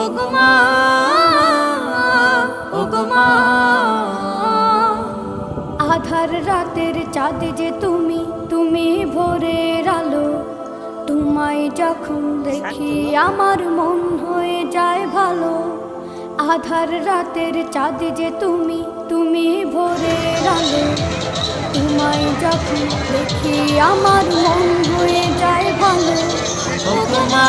ওগো মা, ওগো মা। আধার রাতের চাঁদ যে তুমি, তুমি ভোরের আলো। তোমায় যখন দেখি আমার মন হয়ে যায় ভালো। আধার রাতের চাঁদ যে তুমি, তুমি ভোরের আলো। তোমায় যখন দেখি আমার মন হয়ে যায় ভালো। ওগো মা।